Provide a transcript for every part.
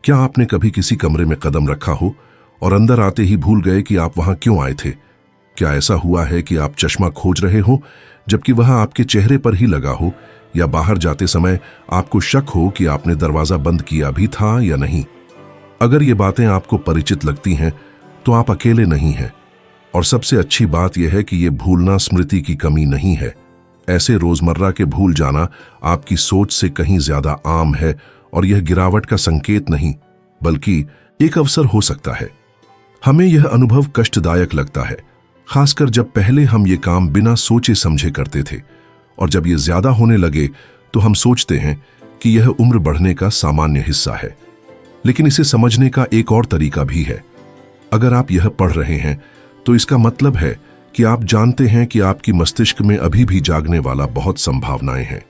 क्या आपने कभी किसी कमरे में कदम रखा हो और अंदर आते ही भूल गए कि आप वहां क्यों आए थे? क्या ऐसा हुआ है कि आप चश्मा खोज रहे हो जबकि वह आपके चेहरे पर ही लगा हो, या बाहर जाते समय आपको शक हो कि आपने दरवाजा बंद किया भी था या नहीं? अगर ये बातें आपको परिचित लगती हैं तो आप अकेले नहीं हैं। और सबसे अच्छी बात यह है कि ये भूलना स्मृति की कमी नहीं है। ऐसे रोजमर्रा के भूल जाना आपकी सोच से कहीं ज्यादा आम है और यह गिरावट का संकेत नहीं बल्कि एक अवसर हो सकता है। हमें यह अनुभव कष्टदायक लगता है, खासकर जब पहले हम ये काम बिना सोचे समझे करते थे, और जब ये ज्यादा होने लगे तो हम सोचते हैं कि यह उम्र बढ़ने का सामान्य हिस्सा है। लेकिन इसे समझने का एक और तरीका भी है। अगर आप यह पढ़ रहे हैं तो इसका मतलब है कि आप जानते हैं कि आपकी मस्तिष्क में अभी भी जागने वाला बहुत संभावनाएं हैं,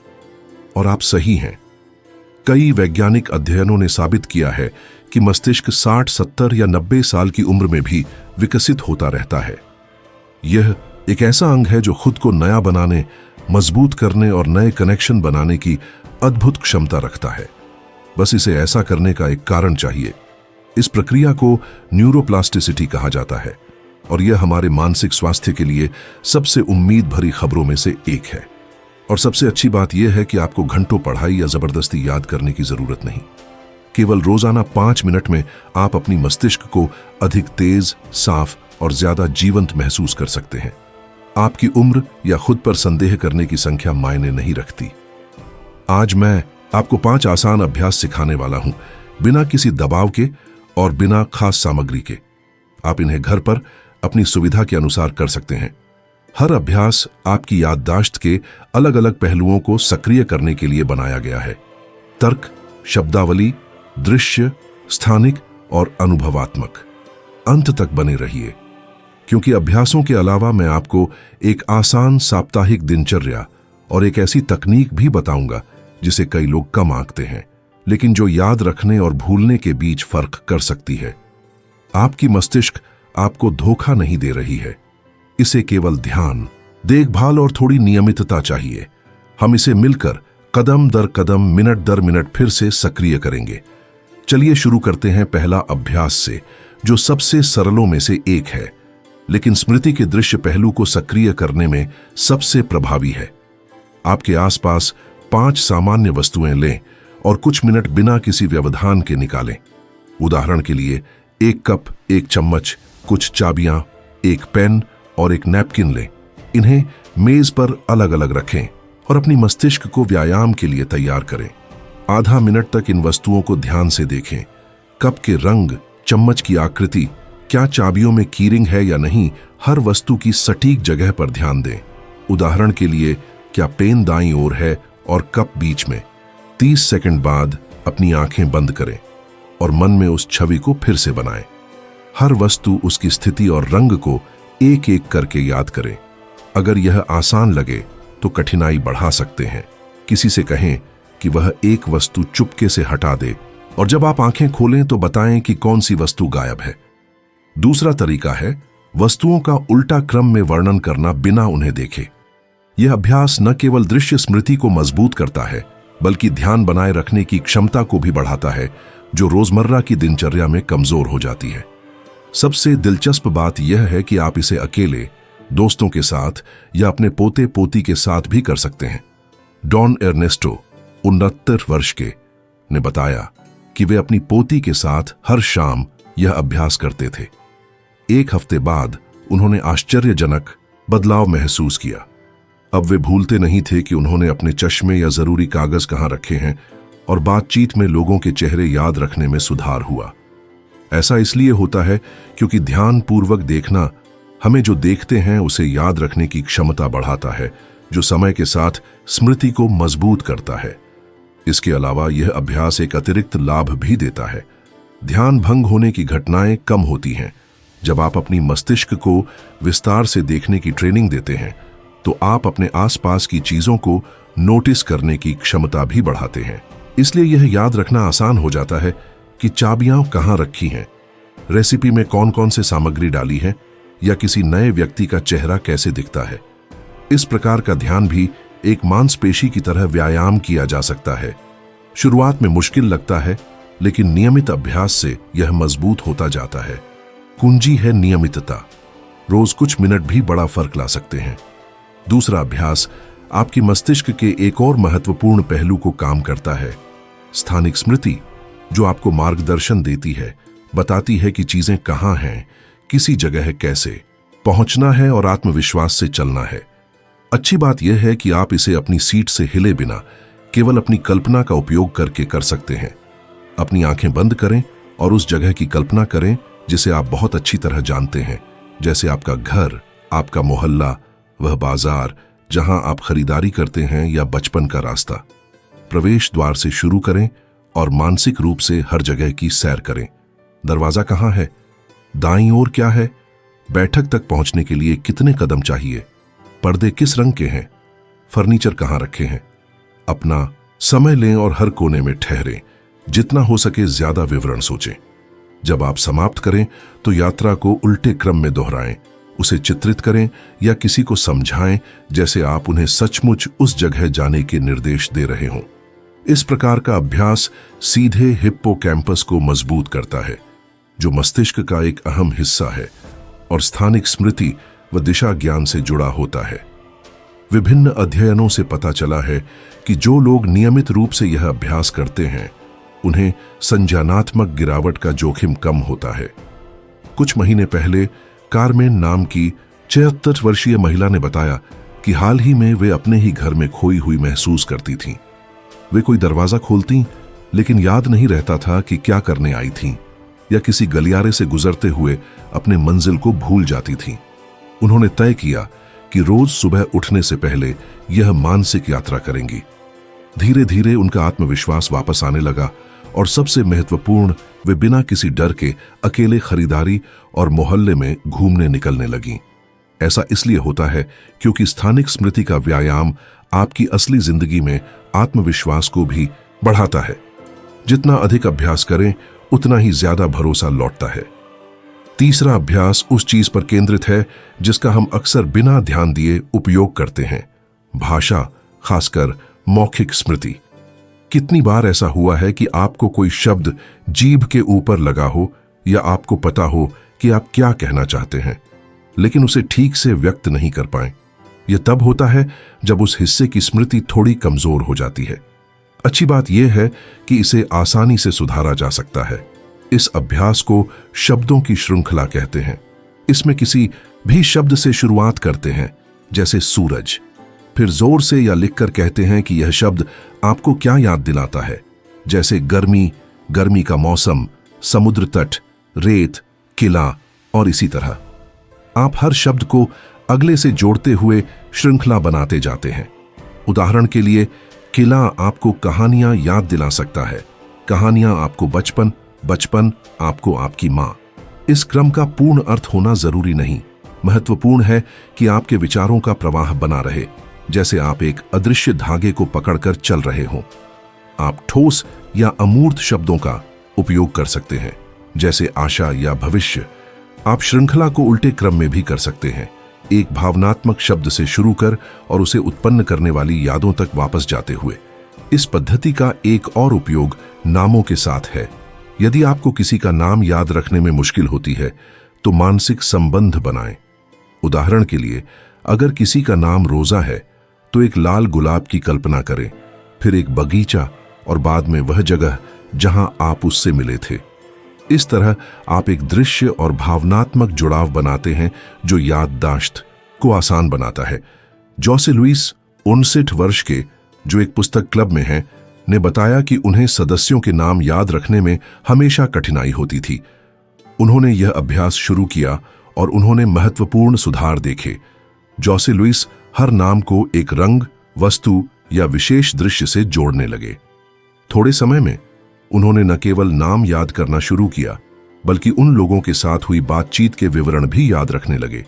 और आप सही हैं। कई वैज्ञानिक अध्ययनों ने साबित किया है कि मस्तिष्क 60, 70 या 90 साल की उम्र में भी विकसित होता रहता है। यह एक ऐसा अंग है जो खुद को नया बनाने, मजबूत करने और नए कनेक्शन बनाने की अद्भुत क्षमता रखता है। बस इसे ऐसा करने का एक कारण चाहिए। इस प्रक्रिया को न्यूरोप्लास्टिसिटी कहा जाता है, और यह हमारे मानसिक स्वास्थ्य के लिए सबसे उम्मीद भरी खबरों में से एक है। और सबसे अच्छी बात यह है कि आपको घंटों पढ़ाई या जबरदस्ती याद करने की जरूरत नहीं। केवल रोजाना 5 मिनट में आप अपनी मस्तिष्क को अधिक तेज, साफ और ज्यादा जीवंत महसूस कर सकते हैं। आपकी उम्र या खुद पर संदेह करने की संख्या मायने नहीं रखती। आज मैं आपको 5 आसान अभ्यास सिखाने वाला हूं, बिना किसी दबाव के और बिना खास सामग्री के। आप इन्हें घर पर अपनी सुविधा के अनुसार कर सकते हैं। हर अभ्यास आपकी याददाश्त के अलग अलग पहलुओं को सक्रिय करने के लिए बनाया गया है। तर्क, शब्दावली, दृश्य, स्थानिक और अनुभवात्मक। अंत तक बने रहिए, क्योंकि अभ्यासों के अलावा मैं आपको एक आसान साप्ताहिक दिनचर्या और एक ऐसी तकनीक भी बताऊंगा जिसे कई लोग कम आंकते हैं, लेकिन जो याद रखने और भूलने के बीच फर्क कर सकती है। आपकी मस्तिष्क आपको धोखा नहीं दे रही है। इसे केवल ध्यान, देखभाल और थोड़ी नियमितता चाहिए। हम इसे मिलकर कदम दर कदम, मिनट दर मिनट फिर से सक्रिय करेंगे। चलिए शुरू करते हैं पहला अभ्यास से, जो सबसे सरलों में से एक है, लेकिन स्मृति के दृश्य पहलू को सक्रिय करने में सबसे प्रभावी है। आपके आसपास 5 सामान्य वस्तुएं लें और कुछ मिनट बिना किसी व्यवधान के निकालें। उदाहरण के लिए 1 कप, 1 चम्मच, कुछ चाबियां, 1 पेन और 1 नैपकिन लें। इन्हें मेज पर अलग अलग रखें और अपनी मस्तिष्क को व्यायाम के लिए तैयार करें। आधा मिनट तक इन वस्तुओं को ध्यान से देखें। कप के रंग, चम्मच की आकृति, क्या चाबियों में कीरिंग है या नहीं, हर वस्तु की सटीक जगह पर ध्यान दें। उदाहरण के लिए, क्या पेन दाईं ओर है और कप बीच में। 30 सेकंड बाद अपनी आंखें बंद करें और मन में उस छवि को फिर से बनाएं। हर वस्तु, उसकी स्थिति और रंग को एक एक करके याद करें। अगर यह आसान लगे तो कठिनाई बढ़ा सकते हैं। किसी से कहें कि वह एक वस्तु चुपके से हटा दे, और जब आप आंखें खोलें तो बताएं कि कौन सी वस्तु गायब है। दूसरा तरीका है वस्तुओं का उल्टा क्रम में वर्णन करना बिना उन्हें देखे। यह अभ्यास न केवल दृश्य स्मृति को मजबूत करता है, बल्कि ध्यान बनाए रखने की क्षमता को भी बढ़ाता है, जो रोजमर्रा की दिनचर्या में कमजोर हो जाती है। सबसे दिलचस्प बात यह है कि आप इसे अकेले, दोस्तों के साथ या अपने पोते पोती के साथ भी कर सकते हैं। डॉन एर्नेस्टो, 69 वर्ष के, ने बताया कि वे अपनी पोती के साथ हर शाम यह अभ्यास करते थे। 1 हफ्ते बाद उन्होंने आश्चर्यजनक बदलाव महसूस किया। अब वे भूलते नहीं थे कि उन्होंने अपने चश्मे या जरूरी कागज कहां रखे हैं, और बातचीत में लोगों के चेहरे याद रखने में सुधार हुआ। ऐसा इसलिए होता है क्योंकि ध्यानपूर्वक देखना हमें जो देखते हैं उसे याद रखने की क्षमता बढ़ाता है, जो समय के साथ स्मृति को मजबूत करता है। इसके अलावा यह अभ्यास एक अतिरिक्त लाभ भी देता है। ध्यान भंग होने की घटनाएं कम होती हैं। जब आप अपनी मस्तिष्क को विस्तार से देखने की ट्रेनिंग देते हैं तो आप अपने आसपास की चीजों को नोटिस करने की क्षमता भी बढ़ाते हैं। इसलिए यह याद रखना आसान हो जाता है कि चाबियां कहां रखी हैं, रेसिपी में कौन कौन से सामग्री डाली है, या किसी नए व्यक्ति का चेहरा कैसे दिखता है। इस प्रकार का ध्यान भी एक मांसपेशी की तरह व्यायाम किया जा सकता है। शुरुआत में मुश्किल लगता है, लेकिन नियमित अभ्यास से यह मजबूत होता जाता है। कुंजी है नियमितता। रोज कुछ मिनट भी बड़ा फर्क ला सकते हैं। दूसरा अभ्यास आपकी मस्तिष्क के एक और महत्वपूर्ण पहलू को काम करता है, स्थानिक स्मृति, जो आपको मार्गदर्शन देती है, बताती है कि चीजें कहाँ हैं, किसी जगह कैसे पहुंचना है और आत्मविश्वास से चलना है। अच्छी बात यह है कि आप इसे अपनी सीट से हिले बिना केवल अपनी कल्पना का उपयोग करके कर सकते हैं। अपनी आंखें बंद करें और उस जगह की कल्पना करें जिसे आप बहुत अच्छी तरह जानते हैं, जैसे आपका घर, आपका मोहल्ला, वह बाजार जहां आप खरीदारी करते हैं, या बचपन का रास्ता। प्रवेश द्वार से शुरू करें और मानसिक रूप से हर जगह की सैर करें। दरवाजा कहाँ है, दाईं ओर क्या है, बैठक तक पहुंचने के लिए कितने कदम चाहिए, पर्दे किस रंग के हैं, फर्नीचर कहाँ रखे हैं। अपना समय लें और हर कोने में ठहरें, जितना हो सके ज्यादा विवरण सोचें। जब आप समाप्त करें तो यात्रा को उल्टे क्रम में दोहराएं, उसे चित्रित करें या किसी को समझाएं जैसे आप उन्हें सचमुच उस जगह जाने के निर्देश दे रहे हों। इस प्रकार का अभ्यास सीधे हिप्पोकैम्पस को मजबूत करता है, जो मस्तिष्क का एक अहम हिस्सा है और स्थानिक स्मृति व दिशा ज्ञान से जुड़ा होता है। विभिन्न अध्ययनों से पता चला है कि जो लोग नियमित रूप से यह अभ्यास करते हैं, उन्हें संज्ञानात्मक गिरावट का जोखिम कम होता है। कुछ महीने पहले कार्मेन नाम की 76 वर्षीय महिला ने बताया कि हाल ही में वे अपने ही घर में खोई हुई महसूस करती थीं। वे कोई दरवाजा खोलती, लेकिन याद नहीं रहता था कि क्या करने आई थीं, या किसी गलियारे से गुजरते हुए अपने मंजिल को भूल जाती थीं। उन्होंने तय किया कि रोज सुबह उठने से पहले यह मानसिक यात्रा करेंगी। धीरे धीरे उनका आत्मविश्वास वापस आने लगा और सबसे महत्वपूर्ण, वे बिना किसी डर के अकेले खरीदारी और मोहल्ले में घूमने निकलने लगीं। ऐसा इसलिए होता है क्योंकि स्थानिक स्मृति का व्यायाम आपकी असली जिंदगी में आत्मविश्वास को भी बढ़ाता है। जितना अधिक अभ्यास करें, उतना ही ज्यादा भरोसा लौटता है। तीसरा अभ्यास उस चीज पर केंद्रित है जिसका हम अक्सर बिना ध्यान दिए उपयोग करते हैं, भाषा, खासकर मौखिक स्मृति। कितनी बार ऐसा हुआ है कि आपको कोई शब्द जीभ के ऊपर लगा हो या आपको पता हो कि आप क्या कहना चाहते हैं, लेकिन उसे ठीक से व्यक्त नहीं कर पाए। यह तब होता है जब उस हिस्से की स्मृति थोड़ी कमजोर हो जाती है। अच्छी बात यह है कि इसे आसानी से सुधारा जा सकता है। इस अभ्यास को शब्दों की श्रृंखला कहते हैं। इसमें किसी भी शब्द से शुरुआत करते हैं, जैसे सूरज, फिर जोर से या लिखकर कहते हैं कि यह शब्द आपको क्या याद दिलाता है, जैसे गर्मी, गर्मी का मौसम, समुद्र तट, रेत, किला और इसी तरह। आप हर शब्द को अगले से जोड़ते हुए श्रृंखला बनाते जाते हैं। उदाहरण के लिए, किला आपको कहानियां याद दिला सकता है, कहानियां आपको बचपन, बचपन आपको आपकी मां। इस क्रम का पूर्ण अर्थ होना जरूरी नहीं। महत्वपूर्ण है कि आपके विचारों का प्रवाह बना रहे, जैसे आप एक अदृश्य धागे को पकड़कर चल रहे हों। आप ठोस या अमूर्त शब्दों का उपयोग कर सकते हैं, जैसे आशा या भविष्य। आप श्रृंखला को उल्टे क्रम में भी कर सकते हैं, एक भावनात्मक शब्द से शुरू कर और उसे उत्पन्न करने वाली यादों तक वापस जाते हुए। इस पद्धति का एक और उपयोग नामों के साथ है। यदि आपको किसी का नाम याद रखने में मुश्किल होती है, तो मानसिक संबंध बनाएं। उदाहरण के लिए, अगर किसी का नाम रोजा है, तो एक लाल गुलाब की कल्पना करें, फिर एक बगीचा और बाद में वह जगह जहां आप उससे मिले थे। इस तरह आप एक दृश्य और भावनात्मक जुड़ाव बनाते हैं जो याददाश्त को आसान बनाता है। जोसे लुइस, 59 वर्ष के, जो एक पुस्तक क्लब में हैं, ने बताया कि उन्हें सदस्यों के नाम याद रखने में हमेशा कठिनाई होती थी। उन्होंने यह अभ्यास शुरू किया और उन्होंने महत्वपूर्ण सुधार देखे। जोसे लुइस हर नाम को एक रंग, वस्तु या विशेष दृश्य से जोड़ने लगे। थोड़े समय में उन्होंने न केवल नाम याद करना शुरू किया, बल्कि उन लोगों के साथ हुई बातचीत के विवरण भी याद रखने लगे।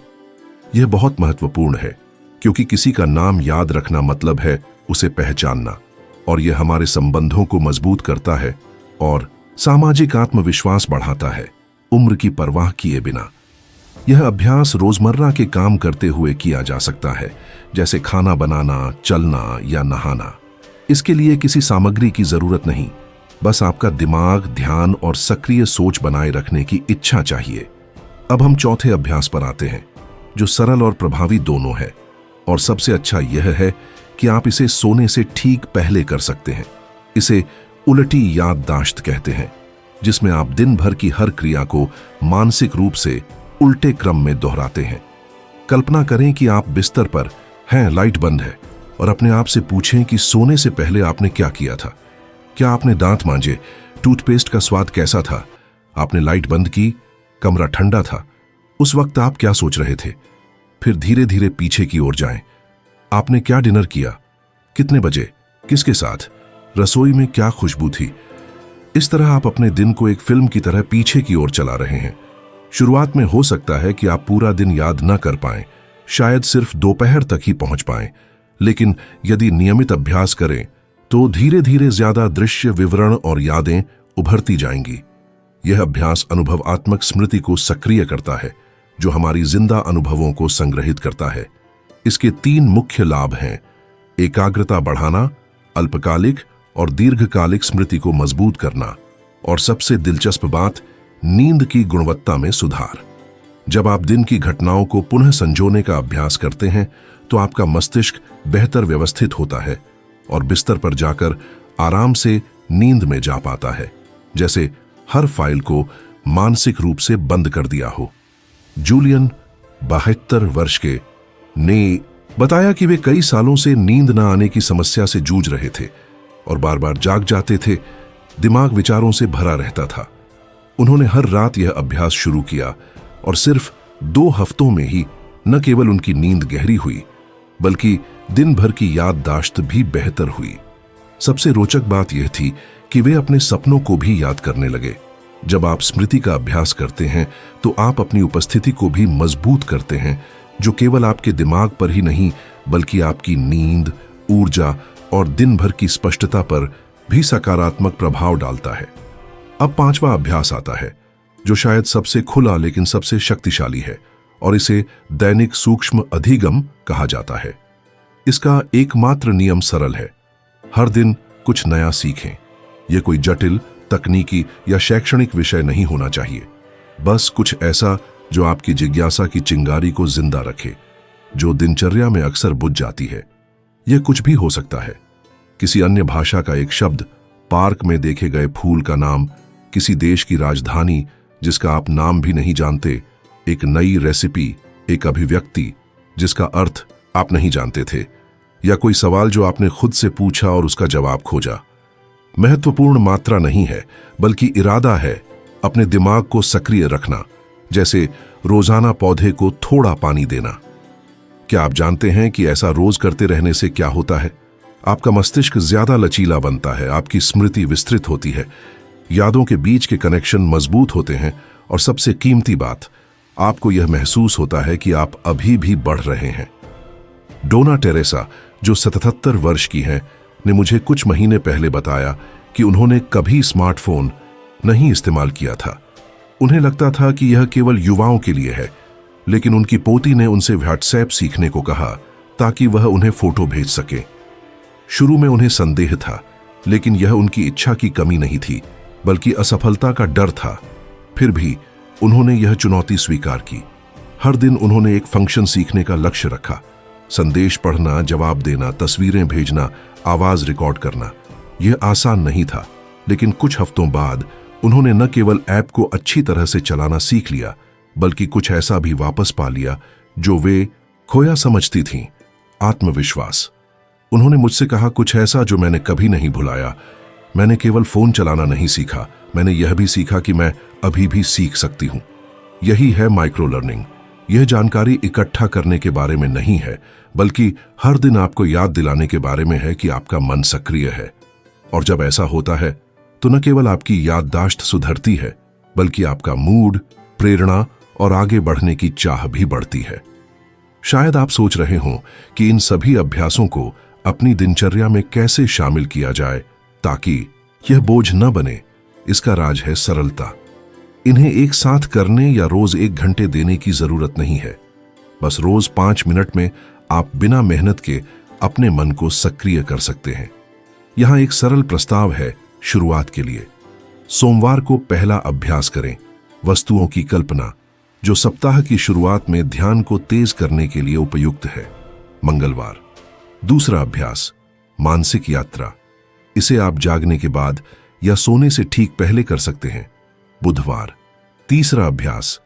यह बहुत महत्वपूर्ण है, क्योंकि किसी का नाम याद रखना मतलब है उसे पहचानना, और यह हमारे संबंधों को मजबूत करता है और सामाजिक आत्मविश्वास बढ़ाता है, उम्र की परवाह किए बिना। यह अभ्यास रोजमर्रा के काम करते हुए किया जा सकता है, जैसे खाना बनाना, चलना या नहाना। इसके लिए किसी सामग्री की जरूरत नहीं, बस आपका दिमाग, ध्यान और सक्रिय सोच बनाए रखने की इच्छा चाहिए। अब हम चौथे अभ्यास पर आते हैं, जो सरल और प्रभावी दोनों है। और सबसे अच्छा यह है कि आप इसे सोने से ठीक पहले कर सकते हैं। इसे उलटी याददाश्त कहते हैं, जिसमें आप दिन भर की हर क्रिया को मानसिक रूप से उल्टे क्रम में दोहराते हैं। कल्पना करें कि आप बिस्तर पर हैं, लाइट बंद है, और अपने आप से पूछें कि सोने से पहले आपने क्या किया था। क्या आपने दांत मांजे? टूथपेस्ट का स्वाद कैसा था? आपने लाइट बंद की? कमरा ठंडा था? उस वक्त आप क्या सोच रहे थे? फिर धीरे धीरे पीछे की ओर जाएं। आपने क्या डिनर किया? कितने बजे? किसके साथ? रसोई में क्या खुशबू थी? इस तरह आप अपने दिन को एक फिल्म की तरह पीछे की ओर चला रहे हैं। शुरुआत में हो सकता है कि आप पूरा दिन याद न कर पाएं, शायद सिर्फ दोपहर तक ही पहुंच पाएं, लेकिन यदि नियमित अभ्यास करें तो धीरे धीरे ज्यादा दृश्य, विवरण और यादें उभरती जाएंगी। यह अभ्यास अनुभवात्मक स्मृति को सक्रिय करता है, जो हमारी जिंदा अनुभवों को संग्रहित करता है। इसके 3 मुख्य लाभ हैं: एकाग्रता बढ़ाना, अल्पकालिक और दीर्घकालिक स्मृति को मजबूत करना, और सबसे दिलचस्प बात, नींद की गुणवत्ता में सुधार। जब आप दिन की घटनाओं को पुनः संजोने का अभ्यास करते हैं तो आपका मस्तिष्क बेहतर व्यवस्थित होता है और बिस्तर पर जाकर आराम से नींद में जा पाता है, जैसे हर फाइल को मानसिक रूप से बंद कर दिया हो। जूलियन, 72 वर्ष के, ने बताया कि वे कई सालों से नींद न आने की समस्या से जूझ रहे थे और बार बार जाग जाते थे। दिमाग विचारों से भरा रहता था। उन्होंने हर रात यह अभ्यास शुरू किया और सिर्फ 2 हफ्तों में ही न केवल उनकी नींद गहरी हुई, बल्कि दिन भर की याददाश्त भी बेहतर हुई। सबसे रोचक बात यह थी कि वे अपने सपनों को भी याद करने लगे। जब आप स्मृति का अभ्यास करते हैं तो आप अपनी उपस्थिति को भी मजबूत करते हैं, जो केवल आपके दिमाग पर ही नहीं बल्कि आपकी नींद, ऊर्जा और दिन भर की स्पष्टता पर भी सकारात्मक प्रभाव डालता है। अब 5वां अभ्यास आता है, जो शायद सबसे खुला लेकिन सबसे शक्तिशाली है, और इसे दैनिक सूक्ष्म अधिगम कहा जाता है। इसका एकमात्र नियम सरल है: हर दिन कुछ नया सीखें। यह कोई जटिल, तकनीकी या शैक्षणिक विषय नहीं होना चाहिए, बस कुछ ऐसा जो आपकी जिज्ञासा की चिंगारी को जिंदा रखे, जो दिनचर्या में अक्सर बुझ जाती है। यह कुछ भी हो सकता है: किसी अन्य भाषा का एक शब्द, पार्क में देखे गए फूल का नाम, किसी देश की राजधानी जिसका आप नाम भी नहीं जानते, एक नई रेसिपी, एक अभिव्यक्ति जिसका अर्थ आप नहीं जानते थे, या कोई सवाल जो आपने खुद से पूछा और उसका जवाब खोजा। महत्वपूर्ण मात्रा नहीं है, बल्कि इरादा है अपने दिमाग को सक्रिय रखना, जैसे रोजाना पौधे को थोड़ा पानी देना। क्या आप जानते हैं कि ऐसा रोज करते रहने से क्या होता है? आपका मस्तिष्क ज्यादा लचीला बनता है, आपकी स्मृति विस्तृत होती है, यादों के बीच के कनेक्शन मजबूत होते हैं, और सबसे कीमती बात, आपको यह महसूस होता है कि आप अभी भी बढ़ रहे हैं। डोना टेरेसा, जो 77 वर्ष की हैं, ने मुझे कुछ महीने पहले बताया कि उन्होंने कभी स्मार्टफोन नहीं इस्तेमाल किया था। उन्हें लगता था कि यह केवल युवाओं के लिए है, लेकिन उनकी पोती ने उनसे व्हाट्सएप सीखने को कहा ताकि वह उन्हें फोटो भेज सके। शुरू में उन्हें संदेह था, लेकिन यह उनकी इच्छा की कमी नहीं थी, बल्कि असफलता का डर था। फिर भी उन्होंने यह चुनौती स्वीकार की। हर दिन उन्होंने एक फंक्शन सीखने का लक्ष्य रखा: संदेश पढ़ना, जवाब देना, तस्वीरें भेजना, आवाज रिकॉर्ड करना। यह आसान नहीं था, लेकिन कुछ हफ्तों बाद उन्होंने न केवल ऐप को अच्छी तरह से चलाना सीख लिया, बल्कि कुछ ऐसा भी वापस पा लिया जो वे खोया समझती थीं: आत्मविश्वास। उन्होंने मुझसे कहा, कुछ ऐसा जो मैंने कभी नहीं भुलाया। मैंने केवल फोन चलाना नहीं सीखा, मैंने यह भी सीखा कि मैं अभी भी सीख सकती हूं। यही है माइक्रो लर्निंग। यह जानकारी इकट्ठा करने के बारे में नहीं है, बल्कि हर दिन आपको याद दिलाने के बारे में है कि आपका मन सक्रिय है। और जब ऐसा होता है तो न केवल आपकी याददाश्त सुधरती है, बल्कि आपका मूड, प्रेरणा और आगे बढ़ने की चाह भी बढ़ती है। शायद आप सोच रहे हों कि इन सभी अभ्यासों को अपनी दिनचर्या में कैसे शामिल किया जाए ताकि यह बोझ न बने। इसका राज है सरलता। इन्हें एक साथ करने या रोज 1 घंटे देने की जरूरत नहीं है। बस रोज 5 मिनट में आप बिना मेहनत के अपने मन को सक्रिय कर सकते हैं। यहां एक सरल प्रस्ताव है: शुरुआत के लिए सोमवार को पहला अभ्यास करें, वस्तुओं की कल्पना, जो सप्ताह की शुरुआत में ध्यान को तेज करने के लिए उपयुक्त है। मंगलवार दूसरा अभ्यास, मानसिक यात्रा, इसे आप जागने के बाद या सोने से ठीक पहले कर सकते हैं। बुधवार तीसरा अभ्यास,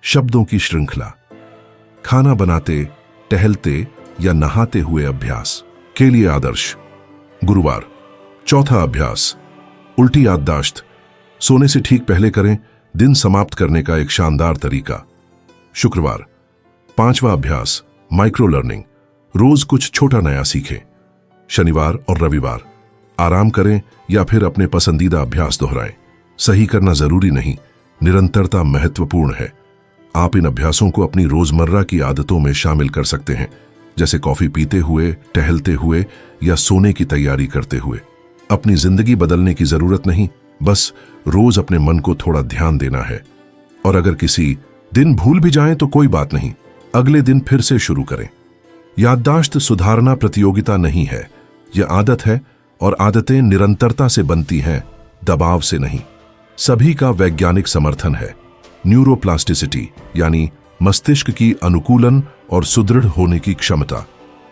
शब्दों की श्रृंखला, खाना बनाते, टहलते या नहाते हुए अभ्यास के लिए आदर्श। गुरुवार चौथा अभ्यास, उल्टी याददाश्त, सोने से ठीक पहले करें, दिन समाप्त करने का एक शानदार तरीका। शुक्रवार पांचवा अभ्यास, माइक्रो लर्निंग, रोज कुछ छोटा नया सीखें। शनिवार और रविवार आराम करें या फिर अपने पसंदीदा अभ्यास दोहराएं। सही करना जरूरी नहीं, निरंतरता महत्वपूर्ण है। आप इन अभ्यासों को अपनी रोजमर्रा की आदतों में शामिल कर सकते हैं, जैसे कॉफी पीते हुए, टहलते हुए या सोने की तैयारी करते हुए। अपनी जिंदगी बदलने की जरूरत नहीं, बस रोज अपने मन को थोड़ा ध्यान देना है। और अगर किसी दिन भूल भी जाएं तो कोई बात नहीं, अगले दिन फिर से शुरू करें। याददाश्त सुधारना प्रतियोगिता नहीं है, यह आदत है, और आदतें निरंतरता से बनती हैं, दबाव से नहीं। सभी का वैज्ञानिक समर्थन है। न्यूरोप्लास्टिसिटी यानी मस्तिष्क की अनुकूलन और सुदृढ़ होने की क्षमता,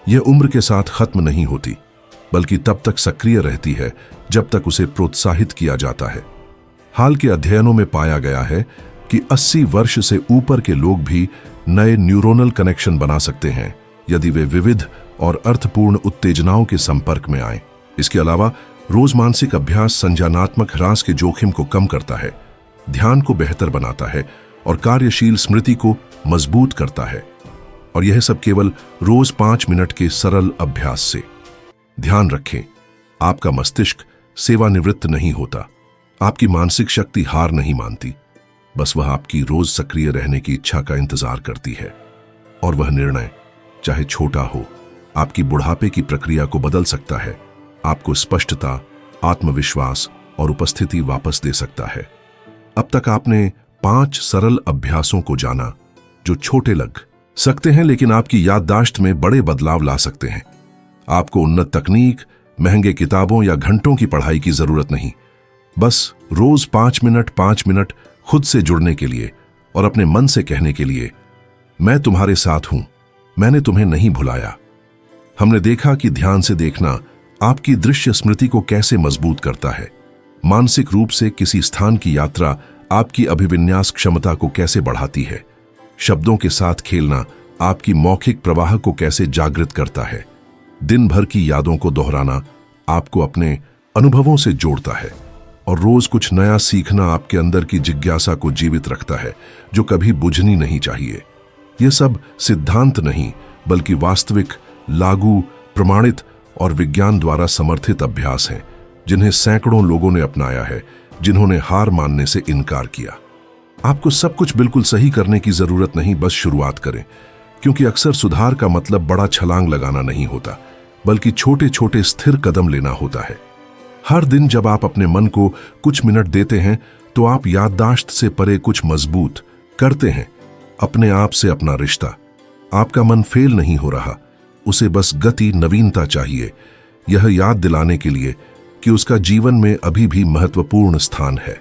यह उम्र के साथ खत्म नहीं होती, बल्कि तब तक सक्रिय रहती है जब तक उसे प्रोत्साहित किया जाता है। हाल के अध्ययनों में पाया गया है कि 80 वर्ष से ऊपर के लोग भी नए न्यूरोनल कनेक्शन बना सकते हैं यदि वे विविध और अर्थपूर्ण उत्तेजनाओं के संपर्क में आए। इसके अलावा रोज मानसिक अभ्यास संज्ञानात्मक ह्रास के जोखिम को कम करता है, ध्यान को बेहतर बनाता है और कार्यशील स्मृति को मजबूत करता है। और यह सब केवल रोज 5 मिनट के सरल अभ्यास से। ध्यान रखें, आपका मस्तिष्क सेवानिवृत्त नहीं होता, आपकी मानसिक शक्ति हार नहीं मानती, बस वह आपकी रोज सक्रिय रहने की इच्छा का इंतजार करती है। और वह निर्णय, चाहे छोटा हो, आपकी बुढ़ापे की प्रक्रिया को बदल सकता है, आपको स्पष्टता, आत्मविश्वास और उपस्थिति वापस दे सकता है। अब तक आपने 5 सरल अभ्यासों को जाना जो छोटे लग सकते हैं लेकिन आपकी याददाश्त में बड़े बदलाव ला सकते हैं। आपको उन्नत तकनीक, महंगे किताबों या घंटों की पढ़ाई की जरूरत नहीं, बस रोज 5 मिनट खुद से जुड़ने के लिए और अपने मन से कहने के लिए, मैं तुम्हारे साथ हूं, मैंने तुम्हें नहीं भुलाया। हमने देखा कि ध्यान से देखना आपकी दृश्य स्मृति को कैसे मजबूत करता है, मानसिक रूप से किसी स्थान की यात्रा आपकी अभिविन्यास क्षमता को कैसे बढ़ाती है, शब्दों के साथ खेलना आपकी मौखिक प्रवाह को कैसे जागृत करता है, दिन भर की यादों को दोहराना आपको अपने अनुभवों से जोड़ता है, और रोज कुछ नया सीखना आपके अंदर की जिज्ञासा को जीवित रखता है जो कभी बुझनी नहीं चाहिए। यह सब सिद्धांत नहीं, बल्कि वास्तविक, लागू, प्रमाणित और विज्ञान द्वारा समर्थित अभ्यास हैं, जिन्हें सैकड़ों लोगों ने अपनाया है, जिन्होंने हार मानने से इनकार किया। आपको सब कुछ बिल्कुल सही करने की जरूरत नहीं, बस शुरुआत करें, क्योंकि अक्सर सुधार का मतलब बड़ा छलांग लगाना नहीं होता, बल्कि छोटे छोटे स्थिर कदम लेना होता है। हर दिन जब आप अपने मन को कुछ मिनट देते हैं तो आप याददाश्त से परे कुछ मजबूत करते हैं, अपने आप से अपना रिश्ता। आपका मन फेल नहीं हो रहा, उसे बस गति, नवीनता चाहिए, यह याद दिलाने के लिए कि उसका जीवन में अभी भी महत्वपूर्ण स्थान है।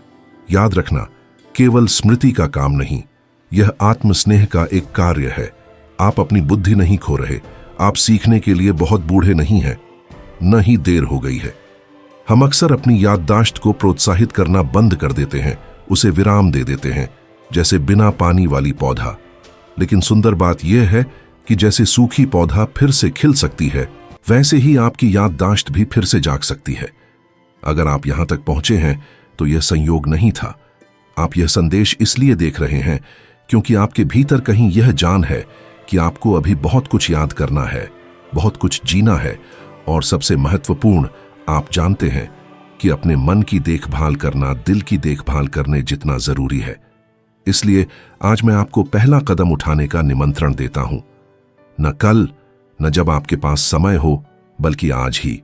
याद रखना केवल स्मृति का काम नहीं, यह आत्मस्नेह का एक कार्य है। आप अपनी बुद्धि नहीं खो रहे, आप सीखने के लिए बहुत बूढ़े नहीं हैं, न ही देर हो गई है। हम अक्सर अपनी याददाश्त को प्रोत्साहित करना बंद कर देते हैं, उसे विराम दे देते हैं, जैसे बिना पानी वाली पौधा। लेकिन सुंदर बात यह है कि जैसे सूखी पौधा फिर से खिल सकती है, वैसे ही आपकी याददाश्त भी फिर से जाग सकती है। अगर आप यहां तक पहुंचे हैं तो यह संयोग नहीं था, आप यह संदेश इसलिए देख रहे हैं क्योंकि आपके भीतर कहीं यह जान है कि आपको अभी बहुत कुछ याद करना है, बहुत कुछ जीना है, और सबसे महत्वपूर्ण, आप जानते हैं कि अपने मन की देखभाल करना दिल की देखभाल करने जितना जरूरी है। इसलिए आज मैं आपको पहला कदम उठाने का निमंत्रण देता हूं। न कल, न जब आपके पास समय हो, बल्कि आज ही।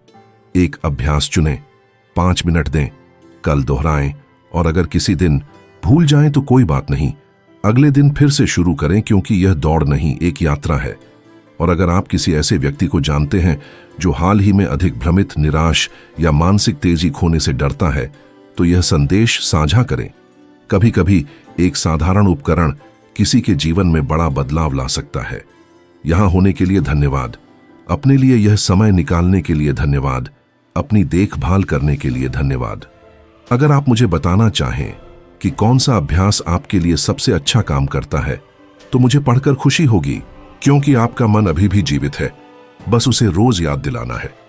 एक अभ्यास चुनें, 5 मिनट दें, कल दोहराएं, और अगर किसी दिन भूल जाएं तो कोई बात नहीं, अगले दिन फिर से शुरू करें, क्योंकि यह दौड़ नहीं, एक यात्रा है। और अगर आप किसी ऐसे व्यक्ति को जानते हैं जो हाल ही में अधिक भ्रमित, निराश या मानसिक तेजी खोने से डरता है, तो यह संदेश साझा करें। कभी कभी एक साधारण उपकरण किसी के जीवन में बड़ा बदलाव ला सकता है। यहां होने के लिए धन्यवाद। अपने लिए यह समय निकालने के लिए धन्यवाद। अपनी देखभाल करने के लिए धन्यवाद। अगर आप मुझे बताना चाहें कि कौन सा अभ्यास आपके लिए सबसे अच्छा काम करता है, तो मुझे पढ़कर खुशी होगी, क्योंकि आपका मन अभी भी जीवित है। बस उसे रोज याद दिलाना है।